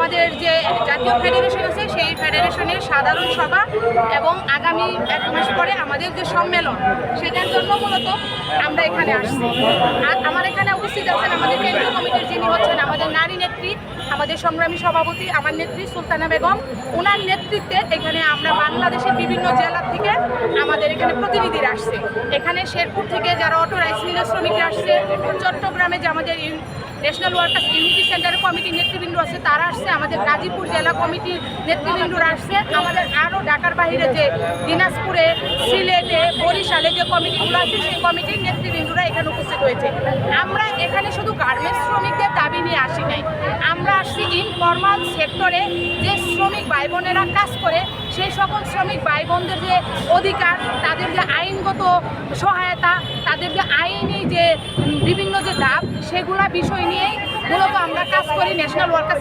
আমাদের যে জাতীয় ফেডারেশন আছে সেই ফেডারেশনের সাধারণ সভা এবং আগামী 1 মাস পরে আমাদের যে সম্মেলন সেটার জন্য মূলত আমরা এখানে আসছি। আর আমার এখানে উপস্থিত আছেন আমাদের কেন্দ্রীয় কমিটির যিনি হচ্ছেন আমাদের নারী নেত্রী, আমাদের সংগ্রামী সভাপতি আমার নেত্রী সুলতানা বেগম। ওনার নেতৃত্বে এখানে আমরা বাংলাদেশের বিভিন্ন জেলা থেকে আমাদের এখানে প্রতিনিধিরা আসছে। এখানে শেরপুর থেকে যারা অটো রাইস মিলের শ্রমিকরা আসছে, চট্টগ্রামে যে আমাদের ন্যাশনাল ওয়ার্কার্স ইউনিটি সেন্টারের কমিটির নেতৃবৃন্দ আছে তারা আসছে, আমাদের গাজীপুর জেলা কমিটির নেতৃবৃন্দরা আসছে, আমাদের আরও ঢাকার বাইরে যে দিনাজপুরে, সিলেটে, বরিশালে যে কমিটিগুলো আছে সেই কমিটির নেতৃবৃন্দরা এখানে উপস্থিত হয়েছে। আমরা এখানে শুধু গার্মেন্টস শ্রমিকদের দাবি নিয়ে আসি নাই, আমরা আসছি ইনফরমাল সেক্টরে যে শ্রমিক ভাই বোনেরা কাজ করে সেই সকল শ্রমিক ভাই বোনদের যে অধিকার, তাদের যে আইনগত সহায়তা, তাদের যে আইনি যে বিভিন্ন যে দাব সেগুলা বিষয় নিয়েই মূলত আমরা কাজ করি ন্যাশনাল ওয়ার্কার্স